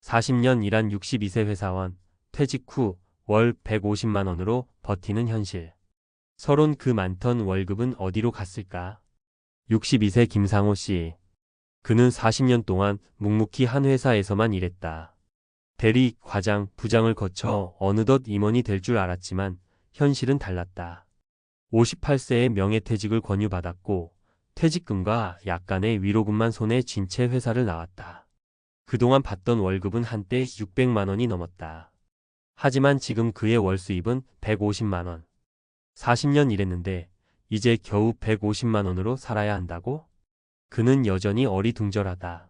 40년 일한 62세 회사원, 퇴직 후 월 150만 원으로 버티는 현실. 서론 그 많던 월급은 어디로 갔을까? 62세 김상호 씨. 그는 40년 동안 묵묵히 한 회사에서만 일했다. 대리, 과장, 부장을 거쳐 어느덧 임원이 될 줄 알았지만 현실은 달랐다. 58세에 명예퇴직을 권유받았고 퇴직금과 약간의 위로금만 손에 쥔 채 회사를 나왔다. 그동안 받던 월급은 한때 600만 원이 넘었다. 하지만 지금 그의 월 수입은 150만 원. 40년 일했는데 이제 겨우 150만 원으로 살아야 한다고? 그는 여전히 어리둥절하다.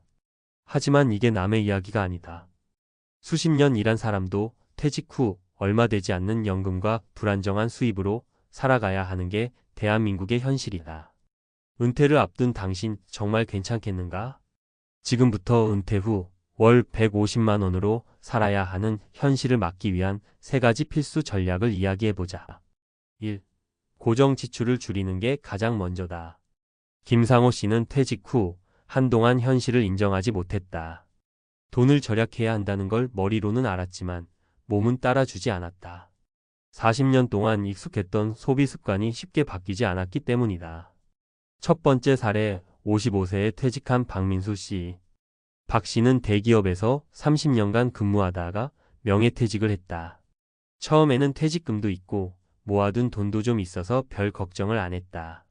하지만 이게 남의 이야기가 아니다. 수십 년 일한 사람도 퇴직 후 얼마 되지 않는 연금과 불안정한 수입으로 살아가야 하는 게 대한민국의 현실이다. 은퇴를 앞둔 당신 정말 괜찮겠는가? 지금부터 은퇴 후 월 150만 원으로 살아야 하는 현실을 막기 위한 3가지 필수 전략을 이야기해보자. 1. 고정 지출을 줄이는 게 가장 먼저다. 김상호 씨는 퇴직 후 한동안 현실을 인정하지 못했다. 돈을 절약해야 한다는 걸 머리로는 알았지만 몸은 따라주지 않았다. 40년 동안 익숙했던 소비 습관이 쉽게 바뀌지 않았기 때문이다. 첫 번째 사례, 55세에 퇴직한 박민수 씨. 박 씨는 대기업에서 30년간 근무하다가 명예퇴직을 했다. 처음에는 퇴직금도 있고 모아둔 돈도 좀 있어서 별 걱정을 안 했다.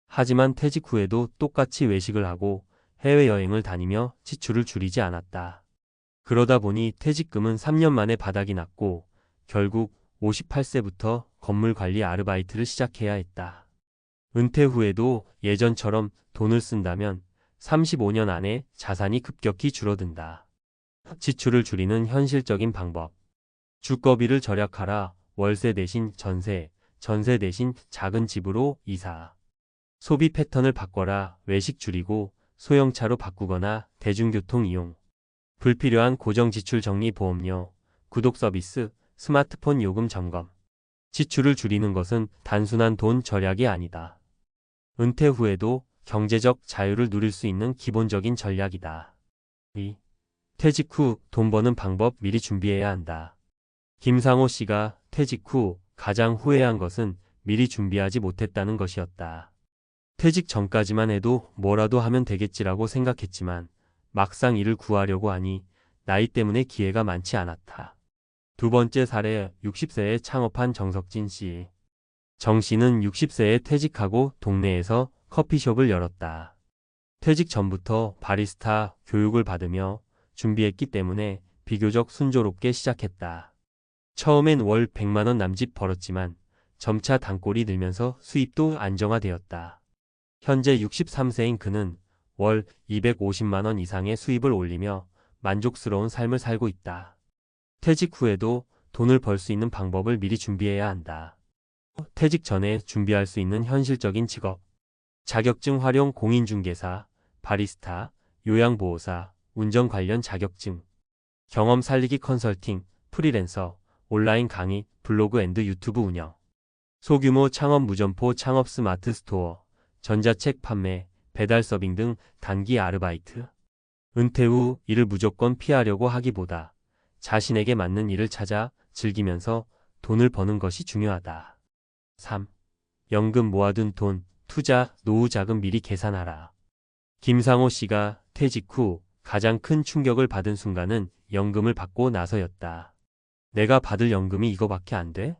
하지만 퇴직 후에도 똑같이 외식을 하고 해외여행을 다니며 지출을 줄이지 않았다. 그러다 보니 퇴직금은 3년 만에 바닥이 났고 결국 58세부터 건물 관리 아르바이트를 시작해야 했다. 은퇴 후에도 예전처럼 돈을 쓴다면 35년 안에 자산이 급격히 줄어든다. 지출을 줄이는 현실적인 방법. 주거비를 절약하라. 월세 대신 전세, 전세 대신 작은 집으로 이사. 소비 패턴을 바꿔라. 외식 줄이고 소형차로 바꾸거나 대중교통 이용. 불필요한 고정 지출 정리 보험료, 구독 서비스, 스마트폰 요금 점검. 지출을 줄이는 것은 단순한 돈 절약이 아니다. 은퇴 후에도 경제적 자유를 누릴 수 있는 기본적인 전략이다. 2. 퇴직 후 돈 버는 방법 미리 준비해야 한다. 김상호 씨가 퇴직 후 가장 후회한 것은 미리 준비하지 못했다는 것이었다. 퇴직 전까지만 해도 뭐라도 하면 되겠지라고 생각했지만 막상 일을 구하려고 하니 나이 때문에 기회가 많지 않았다. 두 번째 사례, 60세에 창업한 정석진 씨. 정 씨는 60세에 퇴직하고 동네에서 커피숍을 열었다. 퇴직 전부터 바리스타 교육을 받으며 준비했기 때문에 비교적 순조롭게 시작했다. 처음엔 월 100만 원 남짓 벌었지만 점차 단골이 늘면서 수입도 안정화되었다. 현재 63세인 그는 월 250만 원 이상의 수입을 올리며 만족스러운 삶을 살고 있다. 퇴직 후에도 돈을 벌 수 있는 방법을 미리 준비해야 한다. 퇴직 전에 준비할 수 있는 현실적인 직업. 자격증 활용 공인중개사, 바리스타, 요양보호사, 운전 관련 자격증. 경험 살리기 컨설팅, 프리랜서, 온라인 강의, 블로그 앤드 유튜브 운영. 소규모 창업 무점포 창업 스마트 스토어, 전자책 판매, 배달 서빙 등 단기 아르바이트. 은퇴 후 일을 무조건 피하려고 하기보다 자신에게 맞는 일을 찾아 즐기면서 돈을 버는 것이 중요하다. 3. 연금 모아둔 돈, 투자, 노후 자금 미리 계산하라. 김상호 씨가 퇴직 후 가장 큰 충격을 받은 순간은 연금을 받고 나서였다. 내가 받을 연금이 이거밖에 안 돼?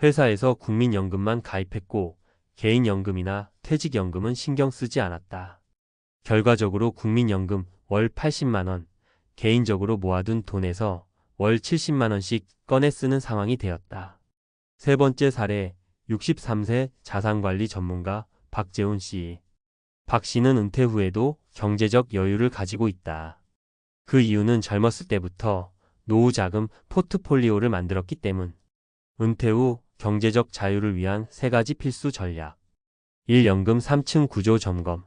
회사에서 국민연금만 가입했고 개인연금이나 퇴직연금은 신경 쓰지 않았다. 결과적으로 국민연금 월 80만 원, 개인적으로 모아둔 돈에서 월 70만 원씩 꺼내 쓰는 상황이 되었다. 세 번째 사례, 63세 자산관리 전문가 박재훈 씨. 박 씨는 은퇴 후에도 경제적 여유를 가지고 있다. 그 이유는 젊었을 때부터 노후 자금 포트폴리오를 만들었기 때문. 은퇴 후 경제적 자유를 위한 3가지 필수 전략. 1. 연금 3층 구조 점검.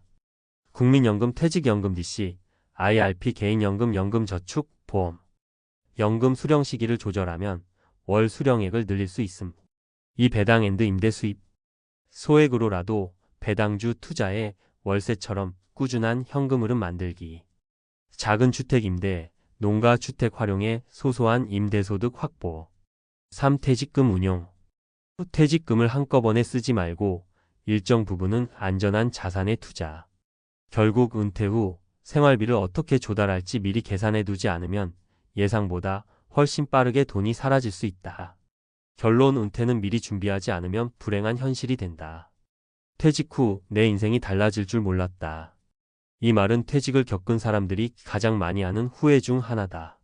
국민연금 퇴직연금 DC, IRP 개인연금 연금저축 보험. 연금 수령 시기를 조절하면 월 수령액을 늘릴 수 있음. 2. 배당 앤드 임대 수입. 소액으로라도 배당주 투자에 월세처럼 꾸준한 현금 흐름 만들기. 작은 주택 임대, 농가 주택 활용에 소소한 임대소득 확보. 3. 퇴직금 운용. 퇴직금을 한꺼번에 쓰지 말고 일정 부분은 안전한 자산에 투자. 결국 은퇴 후 생활비를 어떻게 조달할지 미리 계산해 두지 않으면 예상보다 훨씬 빠르게 돈이 사라질 수 있다. 결론, 은퇴는 미리 준비하지 않으면 불행한 현실이 된다. 퇴직 후 내 인생이 달라질 줄 몰랐다. 이 말은 퇴직을 겪은 사람들이 가장 많이 하는 후회 중 하나다.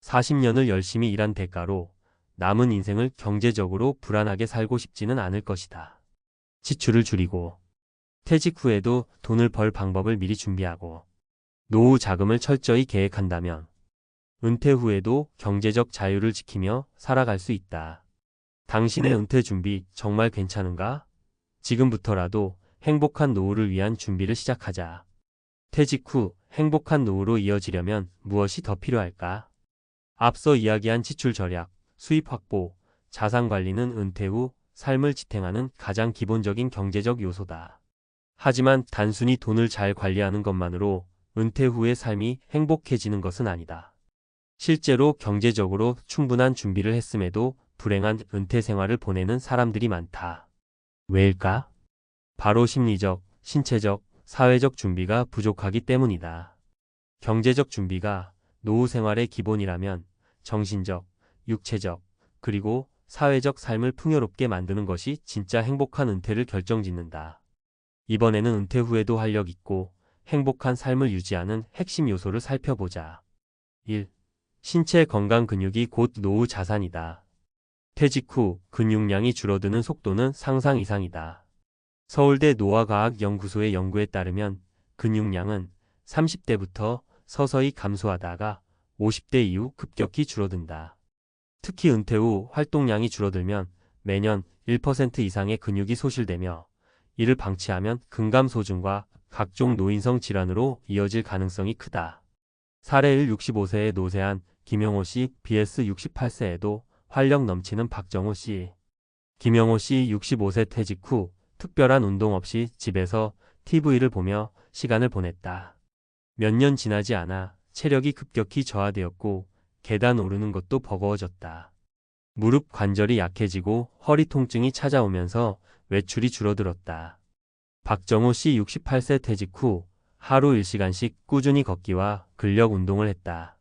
40년을 열심히 일한 대가로 남은 인생을 경제적으로 불안하게 살고 싶지는 않을 것이다. 지출을 줄이고 퇴직 후에도 돈을 벌 방법을 미리 준비하고 노후 자금을 철저히 계획한다면 은퇴 후에도 경제적 자유를 지키며 살아갈 수 있다. 당신의 은퇴 준비 정말 괜찮은가? 지금부터라도 행복한 노후를 위한 준비를 시작하자. 퇴직 후 행복한 노후로 이어지려면 무엇이 더 필요할까? 앞서 이야기한 지출 절약, 수입 확보, 자산 관리는 은퇴 후 삶을 지탱하는 가장 기본적인 경제적 요소다. 하지만 단순히 돈을 잘 관리하는 것만으로 은퇴 후의 삶이 행복해지는 것은 아니다. 실제로 경제적으로 충분한 준비를 했음에도 불행한 은퇴 생활을 보내는 사람들이 많다. 왜일까? 바로 심리적, 신체적, 사회적 준비가 부족하기 때문이다. 경제적 준비가 노후 생활의 기본이라면 정신적, 육체적, 그리고 사회적 삶을 풍요롭게 만드는 것이 진짜 행복한 은퇴를 결정짓는다. 이번에는 은퇴 후에도 활력 있고 행복한 삶을 유지하는 핵심 요소를 살펴보자. 1. 신체 건강. 근육이 곧 노후 자산이다. 퇴직 후 근육량이 줄어드는 속도는 상상 이상이다. 서울대 노화과학연구소의 연구에 따르면 근육량은 30대부터 서서히 감소하다가 50대 이후 급격히 줄어든다. 특히 은퇴 후 활동량이 줄어들면 매년 1% 이상의 근육이 소실되며 이를 방치하면 근감소증과 각종 노인성 질환으로 이어질 가능성이 크다. 사례 1. 65세의 노세한 김영호 씨 vs 68세에도 활력 넘치는 박정호 씨. 김영호 씨 65세 퇴직 후 특별한 운동 없이 집에서 TV를 보며 시간을 보냈다. 몇 년 지나지 않아 체력이 급격히 저하되었고 계단 오르는 것도 버거워졌다. 무릎 관절이 약해지고 허리 통증이 찾아오면서 외출이 줄어들었다. 박정호 씨 68세 퇴직 후 하루 1시간씩 꾸준히 걷기와 근력 운동을 했다.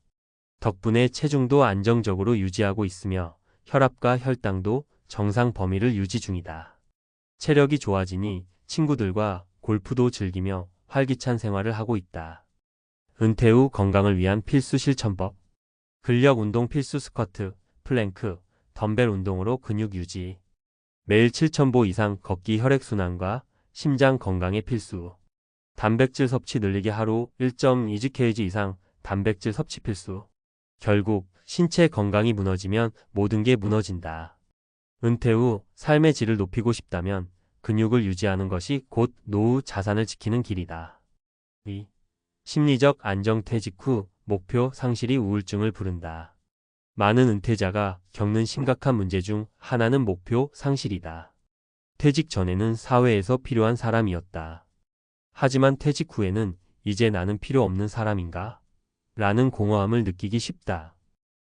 덕분에 체중도 안정적으로 유지하고 있으며 혈압과 혈당도 정상 범위를 유지 중이다. 체력이 좋아지니 친구들과 골프도 즐기며 활기찬 생활을 하고 있다. 은퇴 후 건강을 위한 필수 실천법. 근력 운동 필수. 스쿼트, 플랭크, 덤벨 운동으로 근육 유지. 매일 7,000보 이상 걷기 혈액순환과 심장 건강에 필수. 단백질 섭취 늘리기. 하루 1.2gkg 이상 단백질 섭취 필수. 결국 신체 건강이 무너지면 모든 게 무너진다. 은퇴 후 삶의 질을 높이고 싶다면 근육을 유지하는 것이 곧 노후 자산을 지키는 길이다. 2. 심리적 안정. 퇴직 후 목표 상실이 우울증을 부른다. 많은 은퇴자가 겪는 심각한 문제 중 하나는 목표 상실이다. 퇴직 전에는 사회에서 필요한 사람이었다. 하지만 퇴직 후에는 이제 나는 필요 없는 사람인가? 라는 공허함을 느끼기 쉽다.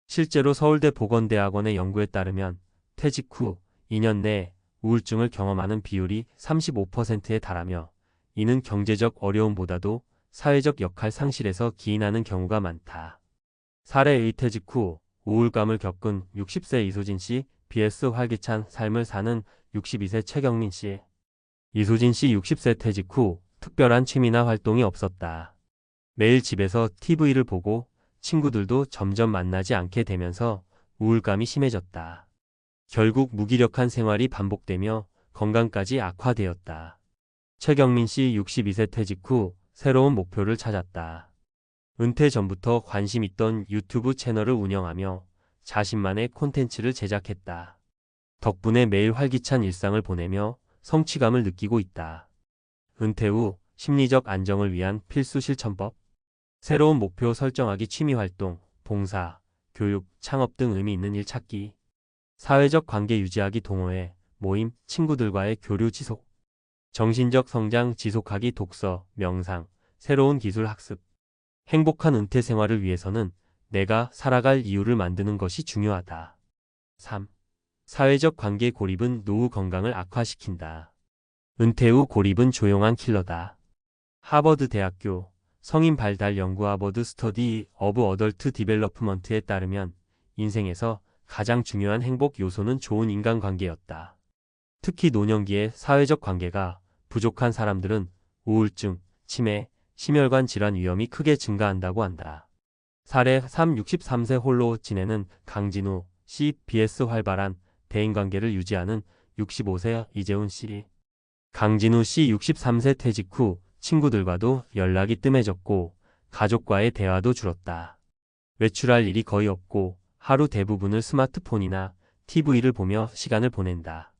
실제로 서울대 보건대학원의 연구에 따르면 퇴직 후 2년 내 우울증을 경험하는 비율이 35%에 달하며 이는 경제적 어려움보다도 사회적 역할 상실에서 기인하는 경우가 많다. 사례 1. 퇴직 후 우울감을 겪은 60세 이소진 씨 vs 활기찬 삶을 사는 62세 최경민 씨. 이소진 씨 60세 퇴직 후 특별한 취미나 활동이 없었다. 매일 집에서 TV를 보고 친구들도 점점 만나지 않게 되면서 우울감이 심해졌다. 결국 무기력한 생활이 반복되며 건강까지 악화되었다. 최경민 씨 62세 퇴직 후 새로운 목표를 찾았다. 은퇴 전부터 관심 있던 유튜브 채널을 운영하며 자신만의 콘텐츠를 제작했다. 덕분에 매일 활기찬 일상을 보내며 성취감을 느끼고 있다. 은퇴 후 심리적 안정을 위한 필수 실천법. 새로운 목표 설정하기. 취미활동, 봉사, 교육, 창업 등 의미 있는 일 찾기. 사회적 관계 유지하기. 동호회, 모임, 친구들과의 교류 지속. 정신적 성장 지속하기. 독서, 명상, 새로운 기술 학습. 행복한 은퇴 생활을 위해서는 내가 살아갈 이유를 만드는 것이 중요하다. 3. 사회적 관계 고립은 노후 건강을 악화시킨다. 은퇴 후 고립은 조용한 킬러다. 하버드 대학교 성인 발달 연구 하버드 스터디 오브 어덜트 디벨로프먼트에 따르면 인생에서 가장 중요한 행복 요소는 좋은 인간관계였다. 특히 노년기에 사회적 관계가 부족한 사람들은 우울증, 치매, 심혈관 질환 위험이 크게 증가한다고 한다. 사례 3. 63세 홀로 지내는 강진우 씨 vs 활발한 대인관계를 유지하는 65세 이재훈 씨. 강진우 씨 63세 퇴직 후 친구들과도 연락이 뜸해졌고 가족과의 대화도 줄었다. 외출할 일이 거의 없고 하루 대부분을 스마트폰이나 TV를 보며 시간을 보낸다.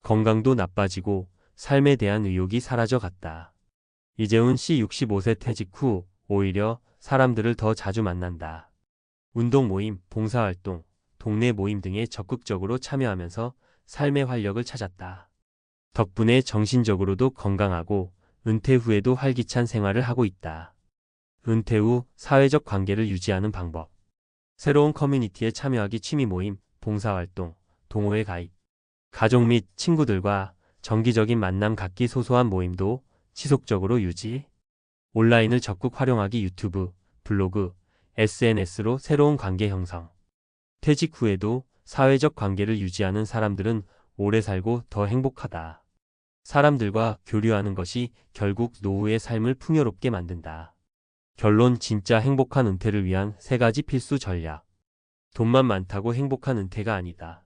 건강도 나빠지고 삶에 대한 의욕이 사라져 갔다. 이재훈 씨 65세 퇴직 후 오히려 사람들을 더 자주 만난다. 운동 모임, 봉사활동, 동네 모임 등에 적극적으로 참여하면서 삶의 활력을 찾았다. 덕분에 정신적으로도 건강하고 은퇴 후에도 활기찬 생활을 하고 있다. 은퇴 후 사회적 관계를 유지하는 방법. 새로운 커뮤니티에 참여하기 취미 모임, 봉사활동, 동호회 가입. 가족 및 친구들과 정기적인 만남 갖기 소소한 모임도 지속적으로 유지. 온라인을 적극 활용하기 유튜브, 블로그, SNS로 새로운 관계 형성. 퇴직 후에도 사회적 관계를 유지하는 사람들은 오래 살고 더 행복하다. 사람들과 교류하는 것이 결국 노후의 삶을 풍요롭게 만든다. 결론 진짜 행복한 은퇴를 위한 3가지 필수 전략. 돈만 많다고 행복한 은퇴가 아니다.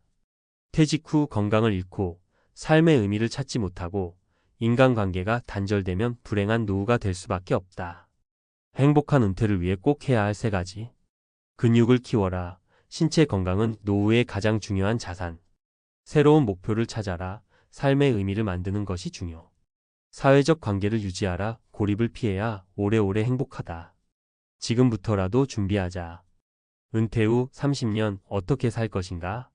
퇴직 후 건강을 잃고 삶의 의미를 찾지 못하고 인간관계가 단절되면 불행한 노후가 될 수밖에 없다. 행복한 은퇴를 위해 꼭 해야 할 3가지. 근육을 키워라. 신체 건강은 노후의 가장 중요한 자산. 새로운 목표를 찾아라. 삶의 의미를 만드는 것이 중요. 사회적 관계를 유지하라. 고립을 피해야 오래오래 행복하다. 지금부터라도 준비하자. 은퇴 후 30년 어떻게 살 것인가?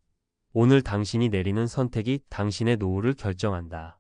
오늘 당신이 내리는 선택이 당신의 노후를 결정한다.